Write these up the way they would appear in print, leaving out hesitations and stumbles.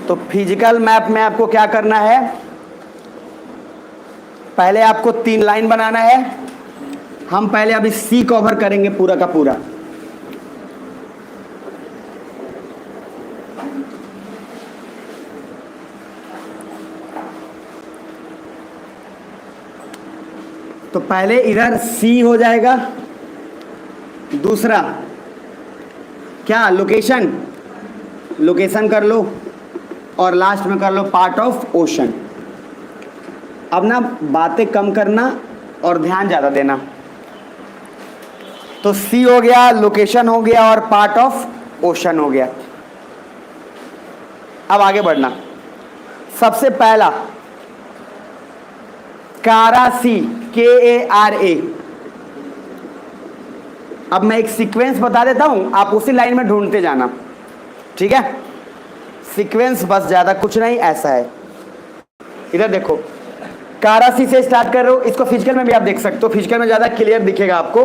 तो physical map में आपको क्या करना है, पहले आपको 3 लाइन बनाना है। हम पहले अभी सी कवर करेंगे पूरा का पूरा। तो पहले इधर सी हो जाएगा, दूसरा क्या लोकेशन, लोकेशन कर लो, और लास्ट में कर लो पार्ट ऑफ ओशन। अब ना बातें कम करना और ध्यान ज़्यादा देना। तो सी हो गया, लोकेशन हो गया और पार्ट ऑफ ओशन हो गया। अब आगे बढ़ना। सबसे पहला कारासी, KARA। अब मैं एक सीक्वेंस बता देता हूं, आप उसी लाइन में ढूंढते जाना, ठीक है? सीक्वेंस बस, ज्यादा कुछ नहीं, ऐसा है। इधर देखो, कारासी से स्टार्ट कर रहे हो, इसको फिजिकल में भी आप देख सकते हो, फिजिकल में ज्यादा क्लियर दिखेगा आपको।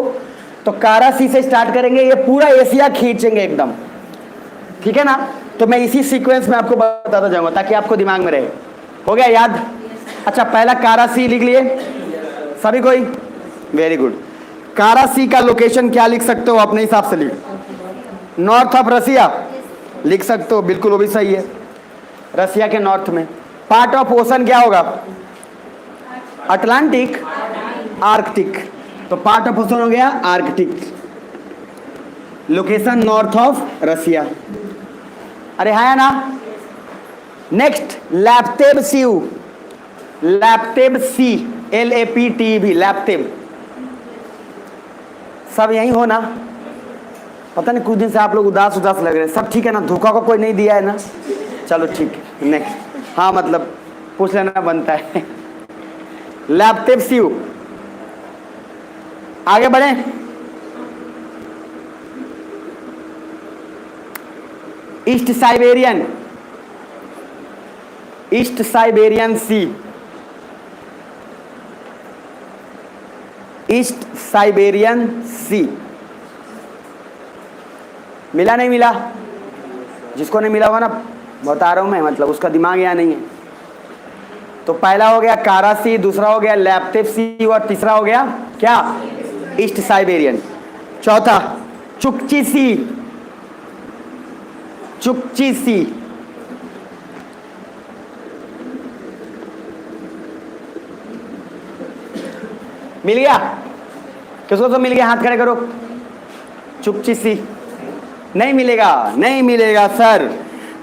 तो कारासी से स्टार्ट करेंगे, ये पूरा एशिया खींचेंगे एकदम, ठीक है ना? तो मैं इसी सीक्वेंस में आपको बताता जाऊंगा ताकि आपको दिमाग में रहे। हो गया याद? अच्छा, पहला कारासी लिख लिए सभी कोई? Very good. कारासी का लोकेशन क्या लिख सकते हो अपने हिसाब से? लिख, नॉर्थ ऑफ रसिया लिख सकते हो, बिल्कुल वो भी सही है, रसिया के नॉर्थ में। पार्ट ऑफ ओशन क्या होगा? Atlantic, Arctic. तो पार्ट ऑफ ओशन हो गया Arctic, location north of Russia. अरे है ना? Next Laptev sea, Laptev sea, LAPTEB, Laptev. सब यही हो ना? पता नहीं कुछ दिन से आप लोग उदास उदास लग रहे हैं। सब ठीक है ना? धोखा को कोई नहीं दिया है ना? चलो ठीक है। नेक्स्ट, हाँ मतलब पूछ लेना बनता है। लैप्तेब सीयू। आगे बढ़े। ईस्ट साइबेरियन, ईस्ट साइबेरियन सी, ईस्ट साइबेरियन सी। मिला नहीं मिला? जिसको नहीं मिला होगा ना, बता रहा हूं मैं, मतलब उसका दिमाग यहाँ नहीं है। तो पहला हो गया कारासी, दूसरा हो गया लैप्तेब सी, और तीसरा हो गया क्या? East Siberian. चौथा चुकची सी, चुकची सी। मिल गया? किसको तो मिल गया? हाथ खड़े करो। चुकची सी नहीं मिलेगा, नहीं मिलेगा सर।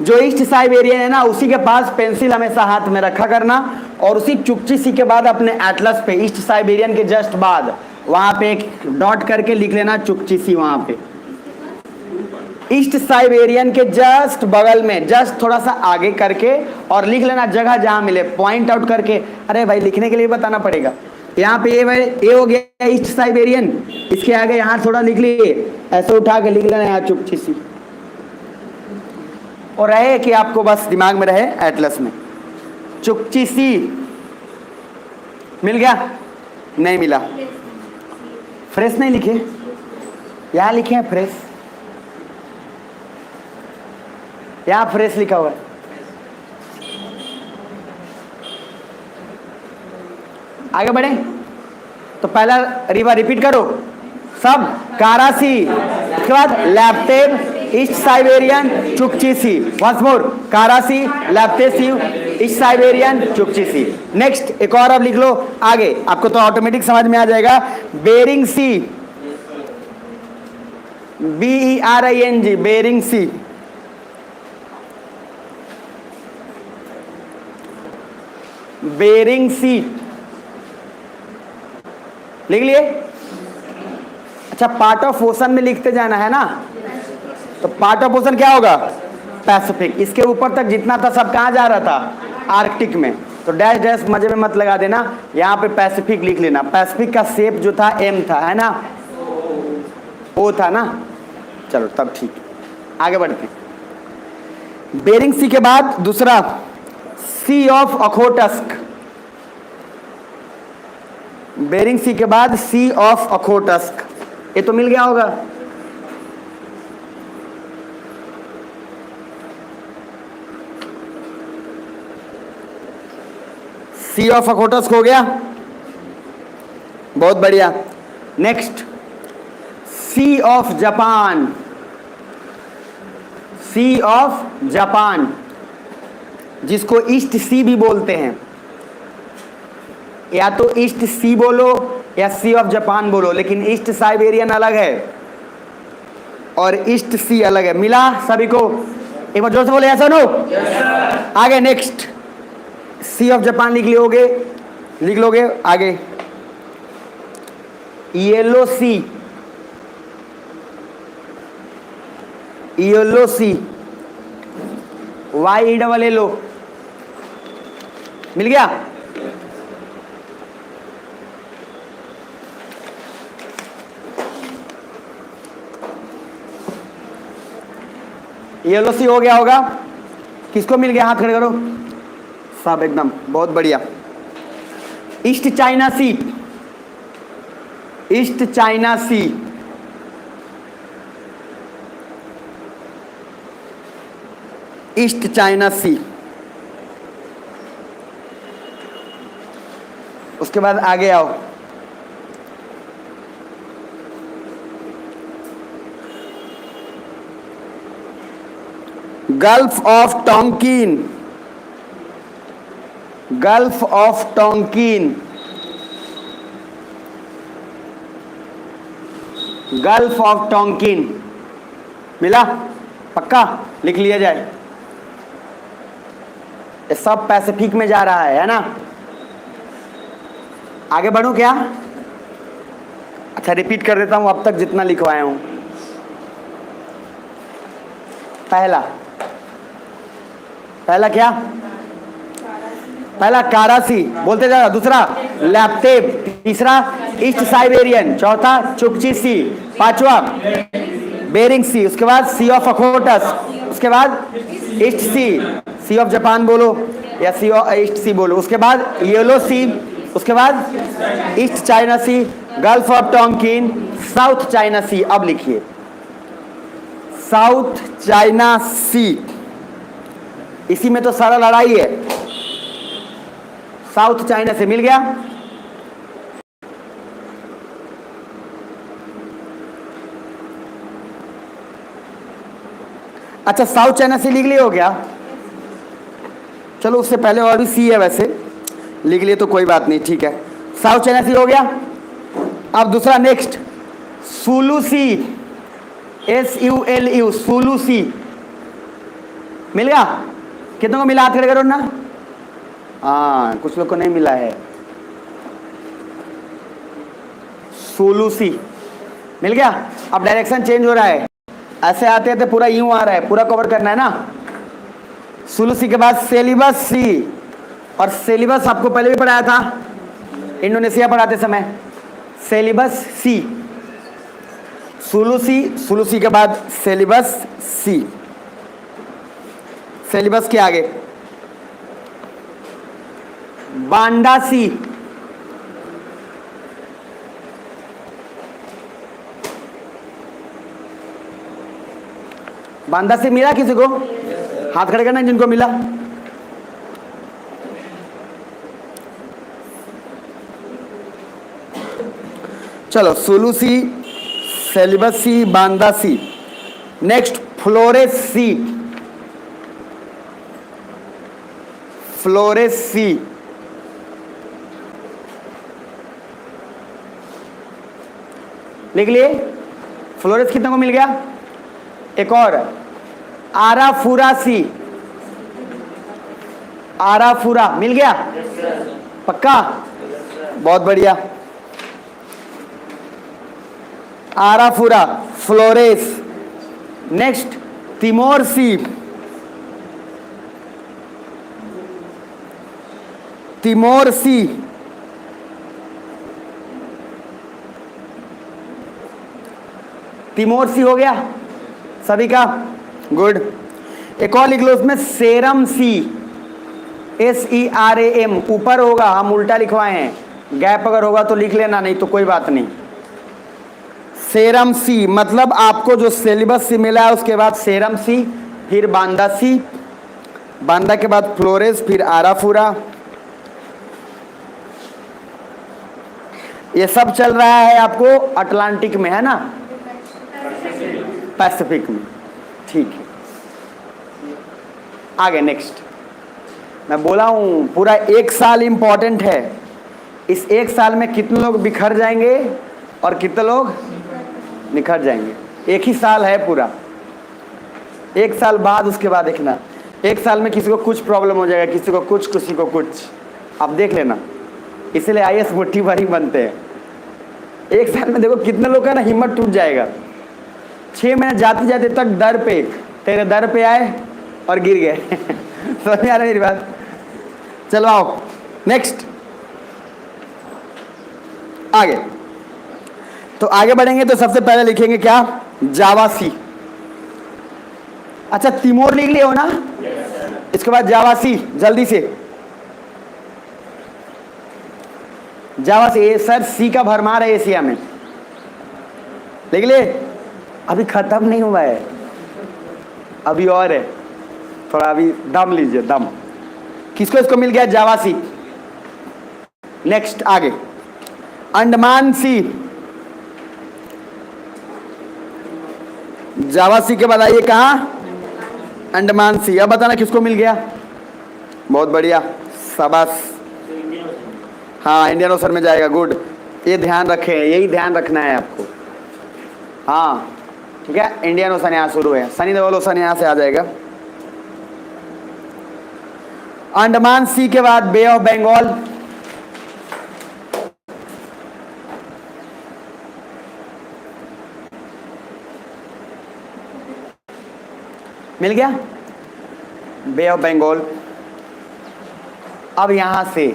जो ईस्ट साइबेरियन है ना, उसी के पास पेंसिल हमेशा हाथ में रखा करना, और उसी चुकची सी के बाद अपने एटलस पे ईस्ट साइबेरियन के जस्ट बाद वहां पे एक डॉट करके लिख लेना चुकची सी। वहां पे ईस्ट साइबेरियन के जस्ट बगल में, जस्ट थोड़ा सा आगे करके, और लिख लेना जगह जहां मिले, पॉइंट आउट करके। अरे भाई लिखने के लिए बताना पड़ेगा। यहाँ पे ये हो गया ईस्ट साइबेरियन, इसके आगे यहाँ थोड़ा लिख लिए, ऐसे उठा के लिख लेना यहाँ चुकची सी, और रहे कि आपको बस दिमाग में रहे एटलस में चुकची सी। मिल गया? नहीं मिला? फ्रेश नहीं लिखे? यहाँ लिखे हैं फ्रेश, यहाँ फ्रेश लिखा हुआ है। आगे बढ़े। तो पहला रिपीट करो सब। कारासी, उसके बाद लैप्तेब, ईस्ट साइबेरियन, चुकची सी। वंस मोर, कारासी, लैप्तेब सी, ईस्ट साइबेरियन, चुकची सी। नेक्स्ट एक और अब लिख लो आगे, आपको तो ऑटोमेटिक समझ में आ जाएगा। बेरिंग सी, BERING, बेरिंग सी। बेरिंग सी लिख लिए? अच्छा, पार्ट ऑफ ओशन में लिखते जाना है ना। तो पार्ट ऑफ ओशन क्या होगा? पैसिफिक। इसके ऊपर तक जितना था सब कहाँ जा रहा था? आर्कटिक में। तो डैश डैश मजे में मत लगा देना, यहाँ पे पैसिफिक लिख लेना। पैसिफिक का शेप जो था M था, है ना? O था ना? चलो तब ठीक, आगे बढ़ते हैं। बेरिंग सी के बाद दूसरा सी ऑफ अखोटस्क। बेरिंग सी के बाद सी ऑफ अखोटस्क, ये तो मिल गया होगा। सी ऑफ अखोटस हो गया, बहुत बढ़िया। Next sea of Japan, sea of Japan जिसको ईस्ट सी भी बोलते हैं, या तो ईस्ट सी बोलो या सी ऑफ जापान बोलो, लेकिन ईस्ट साइबेरियन अलग है और ईस्ट सी अलग है। मिला सभी को? एक बार जोर से बोले ऐसा नो। आगे नेक्स्ट सी ऑफ जापान लिख लोगे आगे। येलो सी, येलो सी, YELLO, मिल गया? येलो सी हो गया होगा। किसको मिल गया? हाथ खड़े करो सब, एकदम बहुत बढ़िया। ईस्ट चाइना सी, ईस्ट चाइना सी, ईस्ट चाइना सी। उसके बाद आगे आओ, gulf of Tonkin, gulf of Tonkin, gulf of Tonkin. मिला? पक्का लिख लिया जाए। ये सब पैसिफिक में जा रहा है ना? आगे बढ़ूं क्या? अच्छा रिपीट कर देता हूं अब तक जितना लिखवाया हूं। पहला क्या? पहला कारासी, बोलते जाओ। दूसरा लैप्टेब, तीसरा ईस्ट साइबेरियन, चौथा चुकची सी, पांचवा बेरिंग सी, उसके बाद सी ऑफ अखोटस, उसके बाद east sea, C of Japan बोलो या सी ऑफ ईस्ट सी बोलो, उसके बाद येलो सी, उसके बाद East China Sea, Gulf of Tonkin, South China Sea. अब लिखिए साउथ चाइना सी। इसी में तो सारा लड़ाई है। साउथ चाइना से मिल गया? अच्छा साउथ चाइना सी लिख लिए हो गया? चलो उससे पहले और भी सी है, वैसे लिख लिए तो कोई बात नहीं, ठीक है। साउथ चाइना सी हो गया। अब दूसरा नेक्स्ट सुलू सी, SULU, सुलू सी। मिल गया? कितनों को मिला? हाथ खड़े करो ना। हाँ कुछ लोग को नहीं मिला है। सुलू सी मिल गया। अब डायरेक्शन चेंज हो रहा है, ऐसे आते आते पूरा यूं आ रहा है, पूरा कवर करना है ना। सुलू सी के बाद सेलिबस सी, और सेलिबस आपको पहले भी पढ़ाया था इंडोनेशिया पढ़ाते समय। सेलिबस सी, सुलू सी के बाद सेलिबस सी। सेलिबस के आगे बांडा सी, बांदा सी मिला किसी को? हाथ खड़े करना जिनको मिला। चलो सुलू सी, सेलिबस सी, बांदा सी। नेक्स्ट फ्लोरेस सी, फ्लोरेस सी। लिख लिए? फ्लोरेस कितने को मिल गया? एक और आराफुरा सी, आराफुरा मिल गया? पक्का? बहुत बढ़िया। आराफुरा, फ्लोरेस। नेक्स्ट तिमोर सी, तिमोर सी। तिमोर सी हो गया सभी का? गुड। एक और लिख लो उसमें सेरम सी, SERAM। ऊपर होगा, हम उल्टा लिखवाए हैं, गैप अगर होगा तो लिख लेना, नहीं तो कोई बात नहीं। सेरम सी मतलब आपको जो सिलेबस सी मिला है उसके बाद सेरम सी, फिर बांदा सी, बांदा के बाद फ्लोरेस, फिर आराफुरा, ये सब चल रहा है आपको अटलांटिक में, है ना, पैसिफिक में। ठीक है, आगे नेक्स्ट। मैं बोला हूं पूरा एक साल इंपॉर्टेंट है। इस एक साल में कितने लोग बिखर जाएंगे और कितने लोग निखर जाएंगे। एक ही साल है पूरा, एक साल बाद उसके बाद देखना, एक साल में किसी को कुछ प्रॉब्लम हो जाएगा, किसी को कुछ, किसी को कुछ, आप देख लेना। इसलिए आईएएस मुट्ठी भर ही बनते हैं। एक साल में देखो कितने लोग का ना हिम्मत टूट जाएगा। 6 महीने जाते जाते तक दर पे, तेरे दर पे आए और गिर गए। समझ में आ रहा है मेरी बात। चलो आओ नेक्स्ट, आगे। तो आगे बढ़ेंगे तो सबसे पहले लिखेंगे क्या, जावा सी। अच्छा तिमोर लिख लिए हो ना, इसके बाद जावा सी, जल्दी से जावा सी। सर सी का भरमार है एशिया में, लिख लिए। अभी खत्म नहीं हुआ है, अभी और है थोड़ा, अभी दम लीजिए, दम। किसको इसको मिल गया जावा सी। नेक्स्ट आगे, अंडमान सी। जावा सी के बाद आइए कहां, अंडमान सी। अब बताना किसको मिल गया। बहुत बढ़िया, शाबाश। हाँ इंडियन ओशन में जाएगा, गुड। ये ध्यान रखें, यही ध्यान रखना है आपको। हाँ ठीक है, इंडियन ओशन यहाँ शुरू है, सनी देओल ओशन यहाँ से आ जाएगा। अंडमान सी के बाद बे ऑफ बंगाल, मिल गया बे ऑफ बंगाल। अब यहां से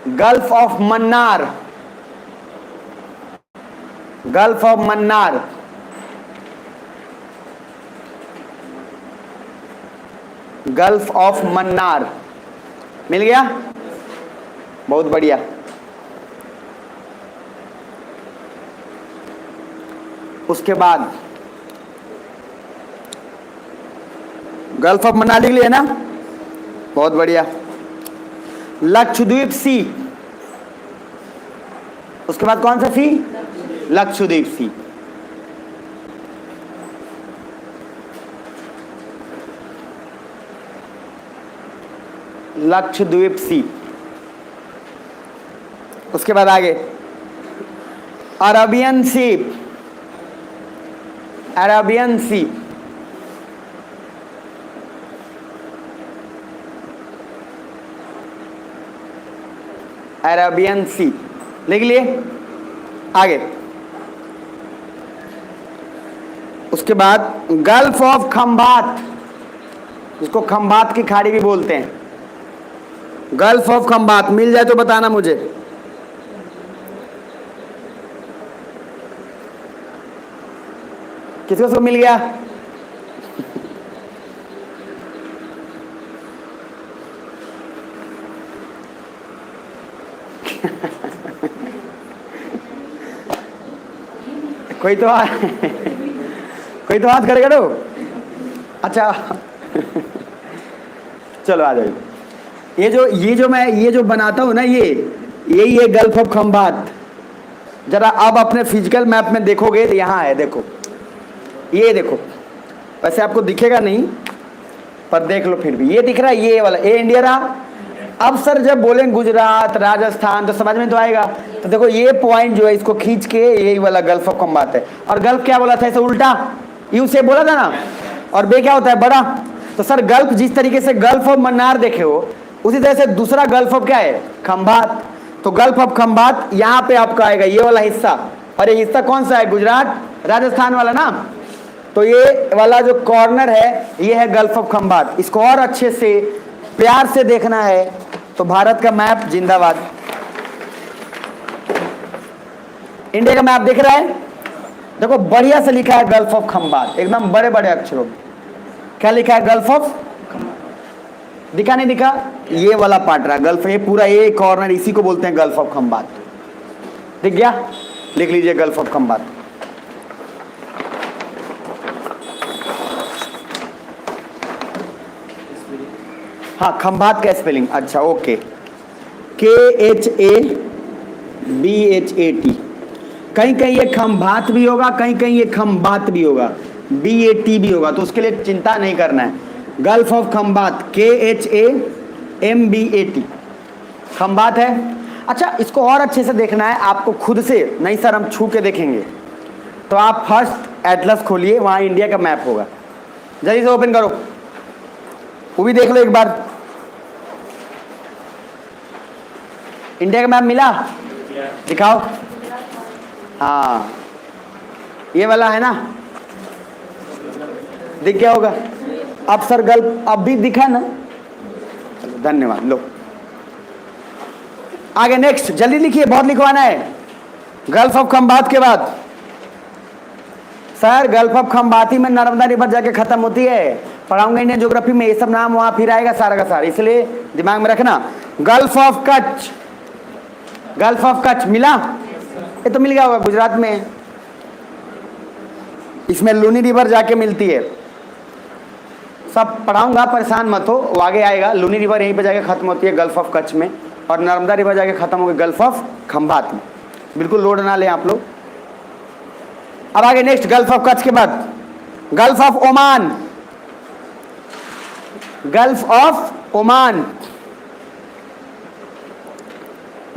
Gulf of Mannar, Gulf of Mannar, Gulf of Mannar मिल गया, बहुत बढ़िया। उसके बाद गल्फ ऑफ मन्नार लिख लिए ना, बहुत बढ़िया। लक्षद्वीप सी, उसके बाद कौन सा सी, लक्षद्वीप सी। लक्षद्वीप सी। उसके बाद आगे अरेबियन सी, अरेबियन सी, अरेबियन सी लिख लिए, आगे। उसके बाद गल्फ ऑफ खंबात, इसको खंबात की खाड़ी भी बोलते हैं, गल्फ ऑफ खंबात। मिल जाए तो बताना मुझे। किसको सब मिल गया। कोई तो कोई तो हाथ खड़े करो। अच्छा चलो आ जाओ। ये जो बनाता हूं ना, यही है गल्फ ऑफ खंबात। जरा अब अपने फिजिकल मैप में देखोगे तो यहाँ है, देखो ये देखो। वैसे आपको दिखेगा नहीं पर देख लो, फिर भी ये दिख रहा है, ये वाला, ये इंडिया रहा। अब सर जब बोलें गुजरात राजस्थान तो समझ में तो आएगा। तो देखो ये पॉइंट जो है इसको खींच के यही वाला गल्फ ऑफ खंबात है। और गल्फ क्या बोला था, इसे उल्टा यू से बोला था ना, और बे क्या होता है, बड़ा। तो सर गल्फ जिस तरीके से गल्फ ऑफ मन्नार देखे हो, उसी तरह से दूसरा गल्फ ऑफ क्या है, खंबात। तो गल्फ ऑफ खंबात यहाँ पे आपका आएगा, ये वाला हिस्सा। और ये हिस्सा कौन सा है, गुजरात राजस्थान वाला ना। तो ये वाला जो कॉर्नर है ये है गल्फ ऑफ खंबात। इसको और अच्छे से प्यार से देखना है तो भारत का मैप जिंदाबाद। इंडिया का मैप दिख रहा है, देखो बढ़िया से लिखा है गल्फ ऑफ खंबात, एकदम बड़े बड़े अक्षरों में। क्या लिखा है, गल्फ ऑफ, दिखा नहीं दिखा, ये वाला पार्ट रहा गल्फ, ये पूरा ये कॉर्नर, इसी को बोलते हैं गल्फ ऑफ खंबात। दिख गया, लिख लीजिए गल्फ ऑफ खंबात। हाँ खंबात का स्पेलिंग, अच्छा ओके। KHABHAT। कहीं कहीं ये खम्भात भी होगा, कहीं कहीं ये खम्बात भी होगा, BAT भी होगा, तो उसके लिए चिंता नहीं करना है। Gulf of Khambhat KHAMBAT Khambhat है। अच्छा, इसको और अच्छे से देखना है आपको खुद से, नहीं सर हम छू के देखेंगे, तो आप फर्स्ट एटलस खोलिए, वहाँ इंडिया का मैप होगा, जल्दी से ओपन करो, वो भी देख लो एक बार। इंडिया का मैप मिला? दिखाओ। हाँ, ये वाला है ना, दिख गया होगा। अब सर गल्फ अब भी दिखा ना, धन्यवाद। लो आगे नेक्स्ट, जल्दी लिखिए, बहुत लिखवाना है। गल्फ ऑफ खम्बात के बाद सर गल्फ ऑफ खम्बाती में नर्मदा रिवर जाके खत्म होती है, पढ़ाऊंगा इंडियन ज्योग्राफी में, ये सब नाम वहां फिर आएगा सारा का सारा, इसलिए दिमाग में रखना। Gulf of Kutch, gulf of Kutch मिला? ये तो मिल गया होगा, गुजरात में, इसमें लूनी रिवर जाके मिलती है। सब पढ़ाऊंगा, परेशान मत हो, वो आगे आएगा। लूनी रिवर यहीं पे जाके खत्म होती है गल्फ ऑफ कच्छ में, और नर्मदा रिवर जाके खत्म होगी गल्फ ऑफ खम्बात में। बिल्कुल लोड ना लें आप लोग। अब आगे नेक्स्ट, गल्फ ऑफ कच्छ के बाद gulf of Oman, gulf of Oman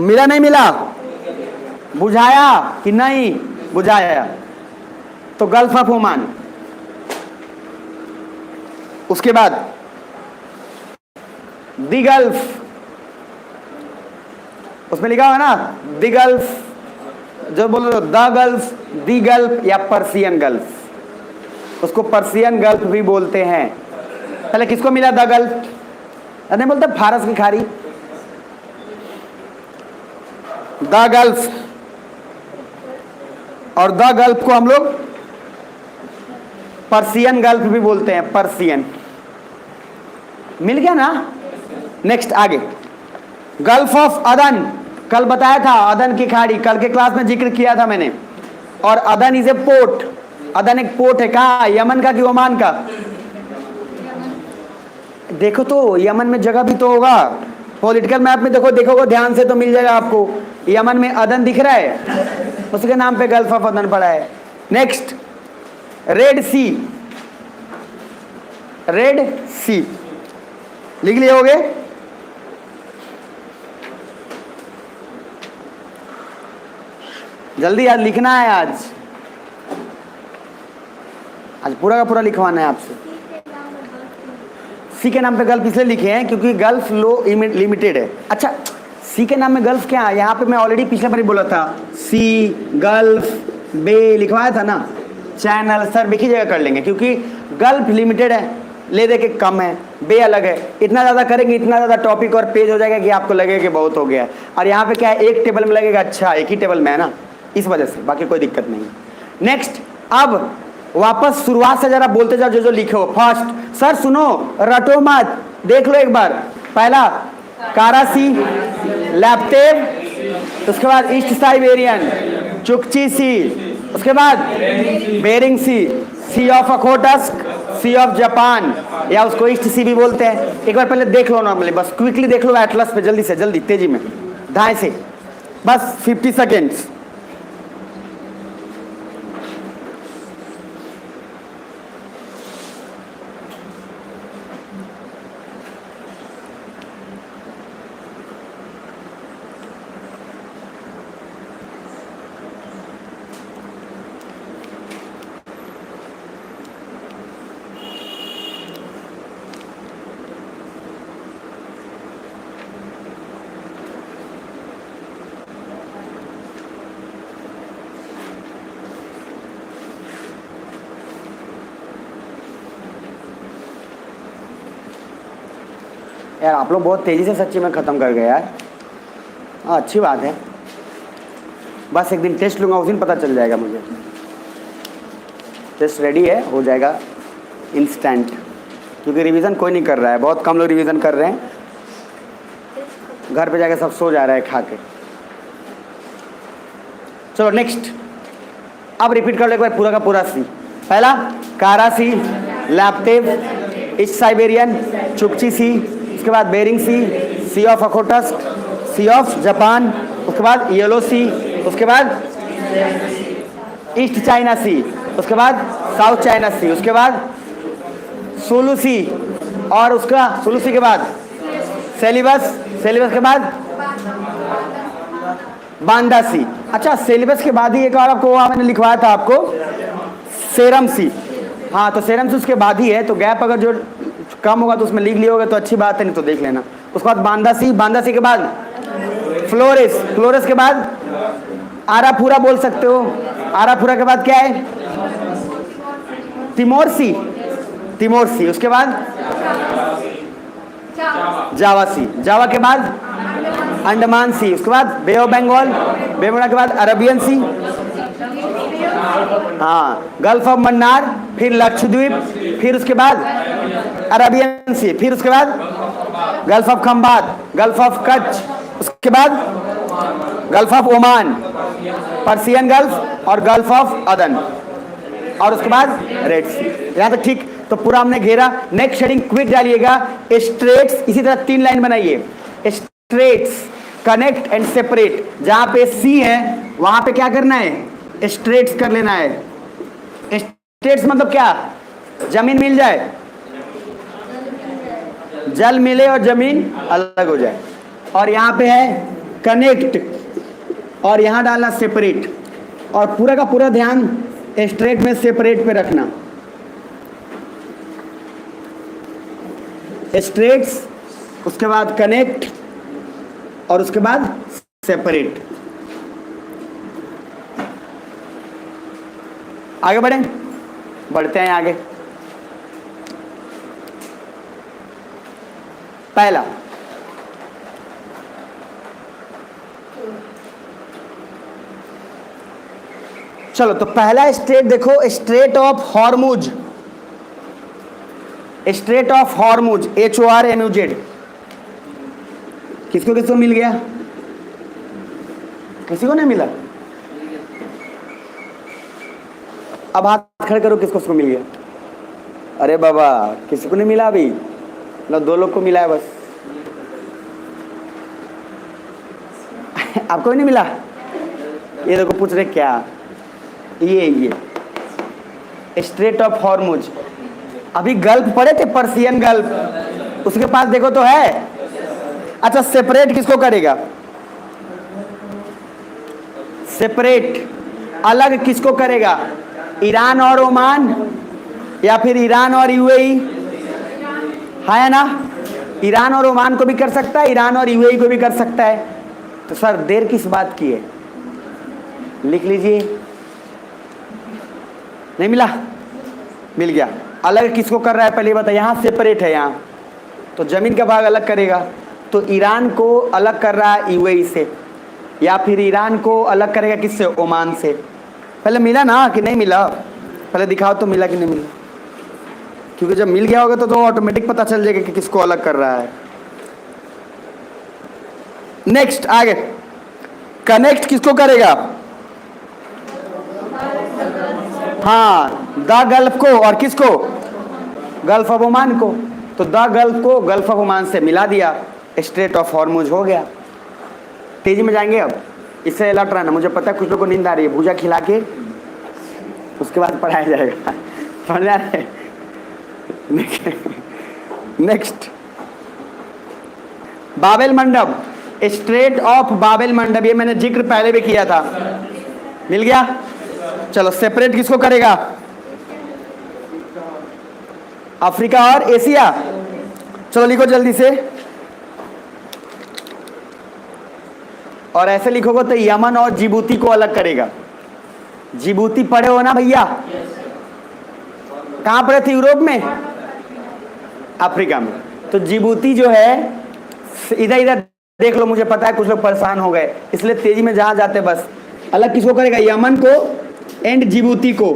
मिला नहीं मिला? बुझाया कि नहीं बुझाया? तो गल्फ ऑफ ओमान। उसके बाद दी गल्फ, उसमें लिखा हुआ ना दी गल्फ, जो बोल रहे हो द गल्फ, दी गल्फ या पर्सियन गल्फ, उसको पर्सियन गल्फ भी बोलते हैं। पहले किसको मिला द गल्फ? नहीं बोलते फारस की खाड़ी, द गल्फ, और द गल्फ को हम लोग पर्सियन गल्फ भी बोलते हैं, पर्सियन। मिल गया ना? नेक्स्ट आगे, गल्फ ऑफ अदन, कल बताया था अदन की खाड़ी, कल के क्लास में जिक्र किया था मैंने। और अदन इज ए पोर्ट, अदन एक पोर्ट है। कहाँ? यमन का कि ओमान का? देखो तो यमन में जगह भी तो होगा, पॉलिटिकल मैप में देखो, देखोगे ध्यान से तो मिल जाएगा आपको। यमन में अदन दिख रहा है, उसके नाम पे गल्फ ऑफ अदन पड़ा है। नेक्स्ट, रेड सी, रेड सी लिख लिए होगे? जल्दी आज लिखना है, आज पूरा का पूरा लिखवाना है आपसे। सी के नाम पे गल्फ इसलिए लिखे हैं क्योंकि गल्फ लो लिमिटेड है। अच्छा, सी के नाम में गल्फ क्या है? यहाँ पे मैं ऑलरेडी पिछले बार ही बोला था, सी गल्फ बे लिखवाया था ना, चैनल सर एक ही जगह कर लेंगे क्योंकि गल्फ लिमिटेड है, ले दे के कम है, बे अलग है। इतना ज़्यादा करेंगे इतना ज़्यादा टॉपिक और पेज हो जाएगा कि आपको लगेगा कि बहुत हो गया। और यहाँ पे क्या है, एक टेबल में लगेगा, अच्छा एक ही टेबल में है ना, इस वजह से, बाकी कोई दिक्कत नहीं। नेक्स्ट, अब वापस शुरुआत से जरा बोलते जाओ जो जो लिखे हो। फर्स्ट, सर सुनो रटो मत, देख लो एक बार। पहला कारासी, लैप्टेव, उसके बाद ईस्ट साइबेरियन, चुकची सी, उसके बाद Bering Sea, C of Okhotsk, Sea of Japan, या उसको ईस्ट सी भी बोलते हैं। एक बार पहले देख लो नॉर्मली, बस क्विकली देख लो एटलस पे, जल्दी से जल्दी, तेजी में, दाएं से, बस 50 सेकेंड्स। यार आप लोग बहुत तेज़ी से सच्ची में ख़त्म कर गए यार। हाँ अच्छी बात है, बस एक दिन टेस्ट लूँगा, उस दिन पता चल जाएगा मुझे। टेस्ट रेडी है, हो जाएगा इंस्टेंट, क्योंकि रिवीजन कोई नहीं कर रहा है, बहुत कम लोग रिवीजन कर रहे हैं, घर पे जाके सब सो जा रहा है खा के। चलो नेक्स्ट, अब रिपीट कर लो एक बार पूरा का पूरा सी। पहला कारासी, लैप्टेव, ईस्ट साइबेरियन, चुकची सी, उसके बाद Bering Sea, C of Okhotsk, Sea of Japan, उसके बाद येलो सी, उसके बाद ईस्ट चाइना सी, उसके बाद साउथ चाइना सी, उसके बाद सुलू सी, और उसका सुलू सी के बाद सेलिबस, सेलिबस के बाद बांदा सी। अच्छा, सेलिबस के बाद ही एक और आपको वहाँ मैंने लिखवाया था आपको सेरम सी। हाँ, तो सेरम सी उसके बाद ही है, तो गैप अगर जो कम होगा तो उसमें लिख लिया होगा तो अच्छी बात है, नहीं तो देख लेना। उसके बाद बांदा सी, बांदा सी के बाद फ्लोरेस, फ्लोरेस के बाद आराफूरा बोल सकते हो, आराफूरा के बाद क्या है तिमोर सी, तिमोर सी, उसके बाद जावा सी, जावा के बाद अंडमान सी, उसके बाद Bay of Bengal, Bay of Bengal के बाद अरबियन सी, हाँ गल्फ ऑफ मन्नार, फिर लक्षद्वीप, फिर उसके बाद अरबियन सी, फिर उसके बाद gulf of Khambhat, gulf of Kutch, उसके बाद gulf of Oman, Persian gulf और गल्फ ऑफ अदन, और उसके बाद रेड सी। यहाँ तक ठीक? तो पूरा हमने घेरा। नेक्स्ट हेडिंग क्विक डालिएगा, स्ट्रेट्स। इसी तरह 3 लाइन बनाइए, स्ट्रेट्स, कनेक्ट एंड सेपरेट। जहां पे सी है वहां पे क्या करना है, स्ट्रेट्स कर लेना है। स्ट्रेट्स मतलब क्या, जमीन मिल जाए, जल मिले और जमीन अलग हो जाए। और यहां पे है कनेक्ट, और यहां डालना सेपरेट, और पूरा का पूरा ध्यान स्ट्रेट में सेपरेट पे रखना। स्ट्रेट्स, उसके बाद कनेक्ट, और उसके बाद सेपरेट। आगे बढ़ें, बढ़ते हैं आगे। पहला, चलो तो पहला स्ट्रेट देखो, straight of Hormuz, straight of Hormuz, HORMUZ। किसको किसको मिल गया, किसी को नहीं मिला? अब हाथ खड़े करो, किसको किसको मिल गया? अरे बाबा, किसी को नहीं मिला अभी, मतलब 2 लोग को मिला है बस। आपको भी नहीं मिला? ये देखो पूछ रहे क्या, ये स्ट्रेट ऑफ हॉर्मुज। अभी गल्फ पढ़े थे, पर्सियन गल्फ, उसके पास देखो तो है। अच्छा, सेपरेट किसको करेगा, सेपरेट अलग किसको करेगा, ईरान और ओमान, या फिर ईरान और UAE, है ना? ईरान और ओमान को भी कर सकता है, ईरान और UAE को भी कर सकता है। तो सर देर किस बात की है, लिख लीजिए। नहीं मिला? मिल गया। अलग किसको कर रहा है पहले बता, यहाँ सेपरेट है, यहाँ तो जमीन का भाग अलग करेगा, तो ईरान को अलग कर रहा है UAE से, या फिर ईरान को अलग करेगा किससे, ओमान से। पहले मिला ना कि नहीं मिला, पहले दिखाओ तो मिला कि नहीं मिला, क्योंकि जब मिल गया होगा तो ऑटोमेटिक पता चल जाएगा कि किसको अलग कर रहा है। नेक्स्ट आगे, कनेक्ट किसको करेगा, हाँ द गल्फ को, और किसको, गल्फ ऑफ ओमान को। तो द गल्फ को गल्फ ऑफ ओमान से मिला दिया, स्ट्रेट ऑफ हॉर्मुज हो गया। तेजी में जाएंगे अब, इससे अलर्ट रहना। मुझे पता है कुछ लोगों को नींद आ रही है, भूजा खिला के उसके बाद पढ़ाया जाएगा, समझ आ रहे? नेक्स्ट, बाबेल मंडप, स्ट्रेट ऑफ बाबेल मंडप, ये मैंने जिक्र पहले भी किया था, मिल गया। चलो सेपरेट किसको करेगा, अफ्रीका और एशिया। चलो लिखो जल्दी से, और ऐसे लिखोगे तो यमन और जिबूती को अलग करेगा। जिबूती पढ़े हो ना भैया, कहां पढ़े थे, यूरोप में, अफ्रीका में। तो जिबूती जो है, इधर इधर देख लो, मुझे पता है कुछ लोग परेशान हो गए, इसलिए तेजी में जहां जाते बस। अलग किसको करेगा, यमन को एंड जिबूती को।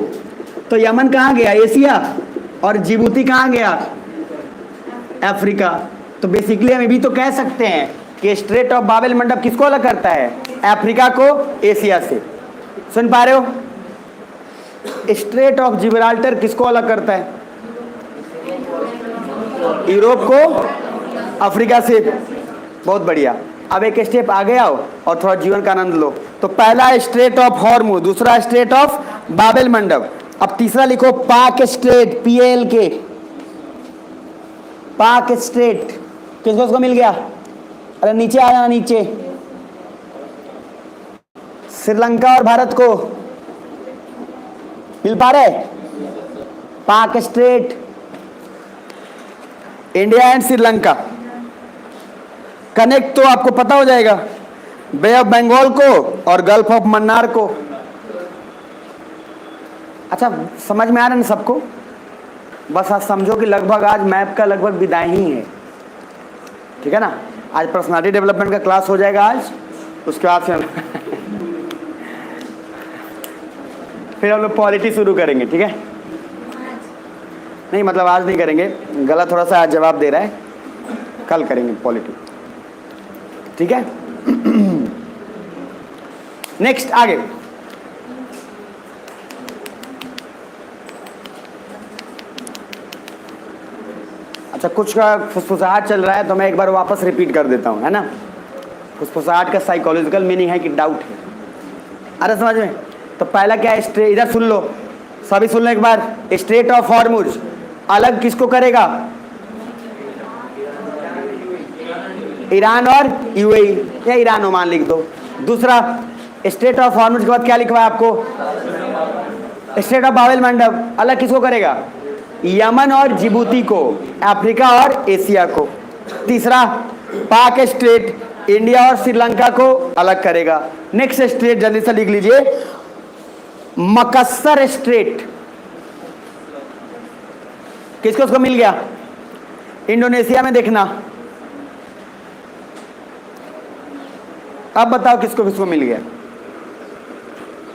तो यमन कहाँ गया, एशिया, और जिबूती कहाँ गया, अफ्रीका। तो बेसिकली हम भी तो कह सकते हैं कि स्ट्रेट ऑफ बाबेल मंडप किसको अलग करता है, अफ्रीका को एशिया से। सुन पा रहे हो? स्ट्रेट ऑफ जिब्राल्टर किसको अलग करता है, यूरोप को अफ्रीका से। बहुत बढ़िया। अब एक स्टेप आगे आओ और थोड़ा जीवन का आनंद लो। तो पहला स्ट्रेट ऑफ हॉर्मुज, दूसरा स्ट्रेट ऑफ बाबेल मंडप, अब तीसरा लिखो पाक स्ट्रेट, PALK, पाक स्ट्रेट। किसको उसको मिल गया? अरे नीचे आ जाना, नीचे। श्रीलंका और भारत को मिल पा रहे? पाक straight, India and Sri Lanka connect तो आपको पता हो जाएगा, बे ऑफ बंगाल को और गल्फ ऑफ मन्नार को। अच्छा, समझ में आ रहा है ना सबको? बस आज समझो कि लगभग आज मैप का लगभग विदाई ही है, ठीक है ना। आज पर्सनालिटी डेवलपमेंट का क्लास हो जाएगा आज, उसके बाद फिर हम लोग पॉलिटी शुरू करेंगे, ठीक है। नहीं मतलब आज नहीं करेंगे, गला थोड़ा सा आज जवाब दे रहा है, कल करेंगे पॉलिटी, ठीक है। नेक्स्ट आगे, अच्छा कुछ का फुसफुसाहट चल रहा है तो मैं एक बार वापस रिपीट कर देता हूं, है ना। फुसफुसाहट का साइकोलॉजिकल मीनिंग है कि डाउट है। अरे समझ में? तो पहला क्या है, इधर सुन लो, सभी सुन लो एक बार। स्ट्रेट ऑफ हॉर्मुज अलग किसको करेगा? ईरान और यूएई, या ईरान ओमान लिख दो। दूसरा, स्ट्रेट ऑफ हॉर्मुज के बाद क्या लिखवा है आपको? स्ट्रेट ऑफ बाबेल मंडप अलग किसको करेगा? यमन और जिबूती को, अफ्रीका और एशिया को। तीसरा, पाक स्ट्रेट इंडिया और श्रीलंका को अलग करेगा। नेक्स्ट स्ट्रेट जल्दी से लिख लीजिए, मकस्सर स्ट्रेट किसको उसको मिल गया? इंडोनेशिया में देखना। अब बताओ किसको किसको मिल गया?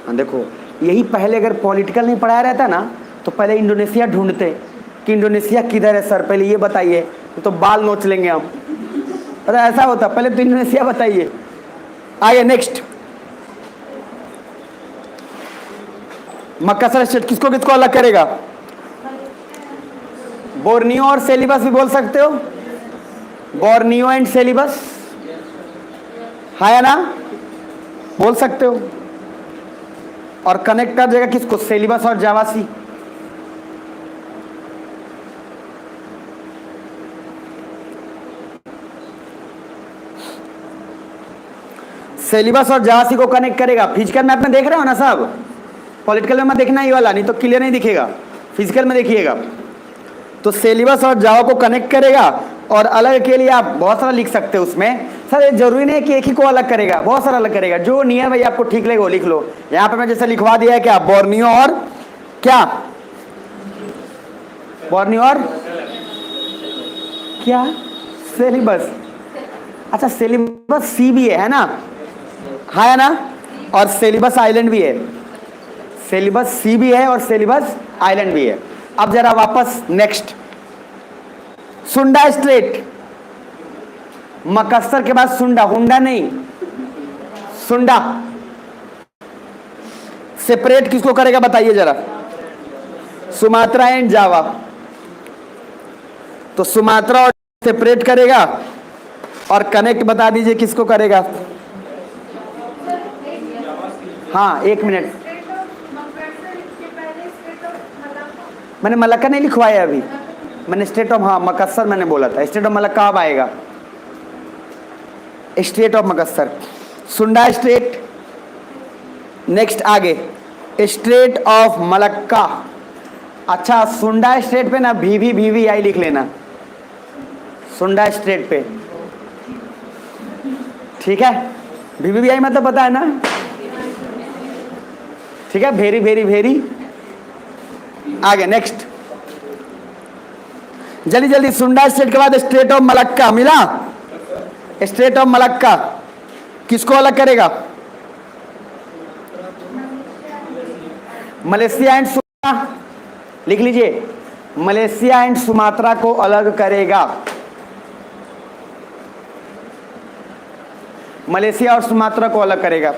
हाँ देखो, यही पहले अगर पॉलिटिकल नहीं पढ़ाया रहता ना तो पहले इंडोनेशिया ढूंढते कि इंडोनेशिया किधर है सर, पहले ये बताइए, तो बाल नोच लेंगे हम। पता ऐसा होता, पहले तो इंडोनेशिया बताइए। आइए नेक्स्ट, मकसर स्टेट किसको किसको अलग करेगा? बोर्नियो और सेलिबस भी बोल सकते हो, बोर्नियो एंड सेलिबस, है या ना, बोल सकते हो। और कनेक्ट कर देगा किसको? सेलिबस और जावासी। सेलिबस और जावासी को कनेक्ट करेगा। फिजिकल मैप में देख रहे हो ना सब, पॉलिटिकल में देखना ही वाला, नहीं तो क्लियर नहीं दिखेगा, फिजिकल में देखिएगा। तो सेलिबस और जावा को कनेक्ट करेगा, और अलग के लिए आप बहुत सारा लिख सकते हो उसमें। सर ये जरूरी नहीं कि एक ही को अलग करेगा, बहुत सारा अलग करेगा, जो नियर भाई आपको ठीक लगेगा वो लिख लो। यहाँ पे मैं जैसे लिखवा दिया है क्या, बोर्नियो और क्या, बोर्नियो और क्या, सेलिबस। अच्छा सेलिबस सी भी है ना, है ना, और सेलिबस आइलैंड भी है, सेलिबस सी भी है और सेलिबस आइलैंड भी है। अब जरा वापस नेक्स्ट, सुंडा स्ट्रेट, मकस्सर के बाद सुंडा, हुंडा नहीं, सुंडा सेपरेट किसको करेगा बताइए जरा? सुमात्रा एंड जावा। तो सुमात्रा और सेपरेट करेगा, और कनेक्ट बता दीजिए किसको करेगा? हाँ एक मिनट, मैंने मलक्का नहीं लिखवाया अभी, मैंने स्टेट ऑफ, हाँ मकस्सर मैंने बोला था, स्टेट ऑफ मलक्का अब आएगा, स्टेट ऑफ मकस्सर, सुंडा स्टेट। नेक्स्ट आगे, स्टेट ऑफ मलक्का। अच्छा सुंडा स्टेट पे ना VVVVI लिख लेना, सुंडा स्टेट पे, ठीक है। VVVI मतलब पता है ना, ठीक है, भेरी भेरी भेरी। आगे नेक्स्ट, जल्दी जल्दी, सुंडा स्टेट के बाद स्टेट ऑफ मलक्का मिला। स्टेट ऑफ मलक्का किसको अलग करेगा? मलेशिया एंड सुमात्रा, लिख लीजिए, मलेशिया एंड सुमात्रा को अलग करेगा। मलेशिया और सुमात्रा को अलग करेगा।